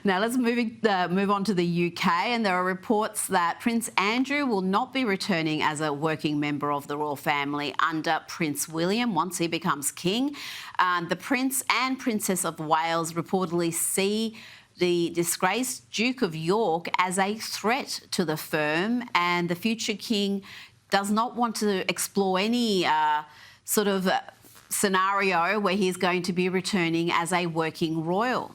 Now let's move on to the UK, and there are reports that Prince Andrew will not be returning as a working member of the royal family under Prince William once he becomes king. The Prince and Princess of Wales reportedly see the disgraced Duke of York as a threat to the firm, and the future king does not want to explore any scenario where he's going to be returning as a working royal.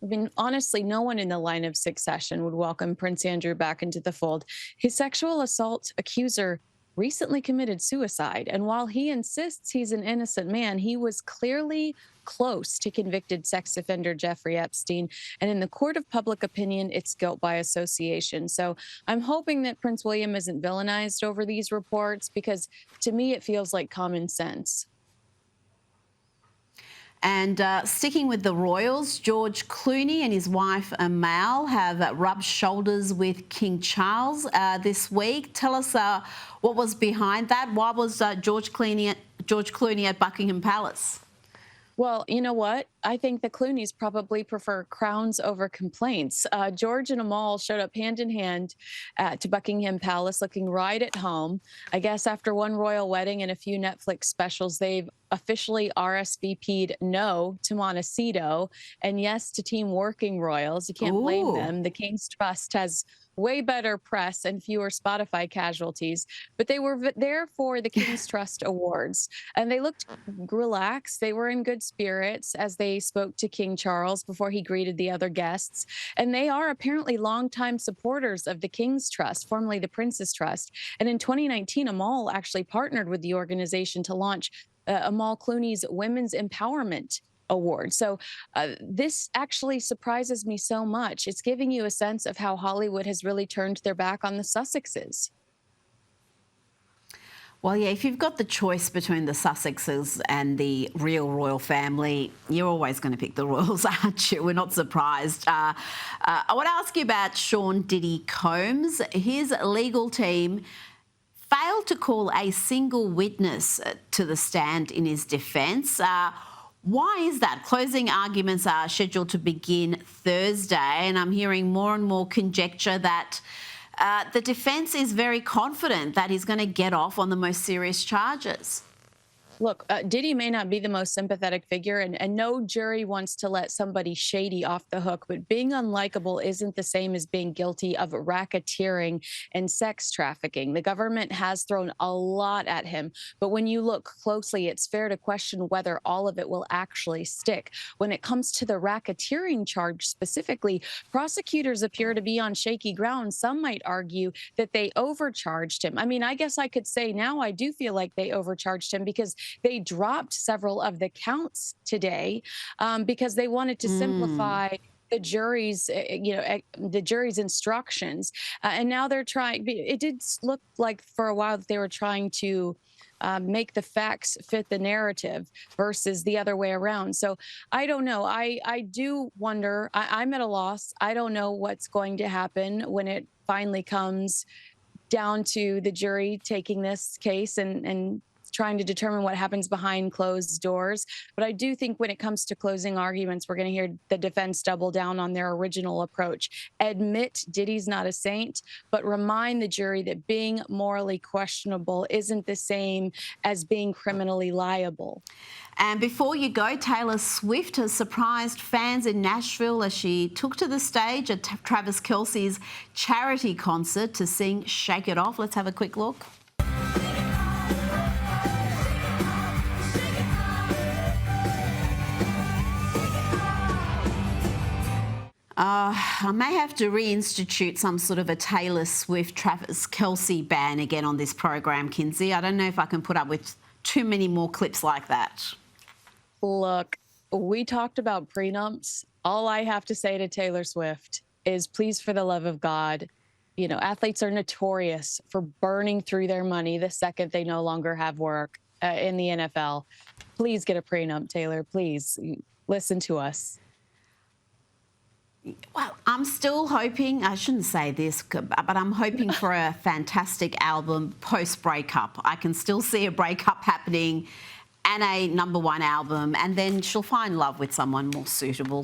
I mean, honestly, no one in the line of succession would welcome Prince Andrew back into the fold. His sexual assault accuser recently committed suicide, and while he insists he's an innocent man, he was clearly close to convicted sex offender Jeffrey Epstein, and in the court of public opinion, it's guilt by association. So I'm hoping that Prince William isn't villainized over these reports, because to me, it feels like common sense. And sticking with the royals, George Clooney and his wife Amal have rubbed shoulders with King Charles this week. Tell us what was behind that. Why was George Clooney at Buckingham Palace? Well, you know what? I think the Clooneys probably prefer crowns over complaints. George and Amal showed up hand in hand to Buckingham Palace looking right at home. I guess after one royal wedding and a few Netflix specials, they've officially RSVP'd no to Montecito and yes to Team Working Royals. You can't blame them. The King's Trust has way better press and fewer Spotify casualties, but they were there for the King's Trust Awards, and they looked relaxed. They were in good spirits as they spoke to King Charles before he greeted the other guests, and they are apparently longtime supporters of the King's Trust, formerly the Prince's Trust. And in 2019, Amal actually partnered with the organization to launch Amal Clooney's Women's Empowerment Award. So this actually surprises me so much. It's giving you a sense of how Hollywood has really turned their back on the Sussexes. Well, yeah, if you've got the choice between the Sussexes and the real royal family, you're always going to pick the royals, aren't you? We're not surprised. I want to ask you about Sean Diddy Combs. His legal team failed to call a single witness to the stand in his defence. Why is that? Closing arguments are scheduled to begin Thursday, and I'm hearing more and more conjecture that the defence is very confident that he's going to get off on the most serious charges. Look, Diddy may not be the most sympathetic figure, and no jury wants to let somebody shady off the hook, but being unlikable isn't the same as being guilty of racketeering and sex trafficking. The government has thrown a lot at him, but when you look closely, it's fair to question whether all of it will actually stick. When it comes to the racketeering charge specifically, prosecutors appear to be on shaky ground. Some might argue that they overcharged him. I mean, I guess I could say now I do feel like they overcharged him, because they dropped several of the counts today because they wanted to simplify the jury's, the jury's instructions. And now they're trying. It did look like for a while that they were trying to make the facts fit the narrative versus the other way around. So I don't know. I do wonder. I'm at a loss. I don't know what's going to happen when it finally comes down to the jury taking this case and trying to determine what happens behind closed doors. But I do think when it comes to closing arguments, we're going to hear the defense double down on their original approach. Admit Diddy's not a saint, but remind the jury that being morally questionable isn't the same as being criminally liable. And before you go, Taylor Swift has surprised fans in Nashville as she took to the stage at Travis Kelce's charity concert to sing Shake It Off. Let's have a quick look. I may have to reinstitute some sort of a Taylor Swift, Travis Kelce ban again on this program, Kinsey. I don't know if I can put up with too many more clips like that. Look, we talked about prenups. All I have to say to Taylor Swift is, please, for the love of God, you know, athletes are notorious for burning through their money the second they no longer have work in the NFL. Please get a prenup, Taylor. Please listen to us. Well, I'm still hoping, I shouldn't say this, but I'm hoping for a fantastic album post-breakup. I can still see a breakup happening and a #1 album, and then she'll find love with someone more suitable.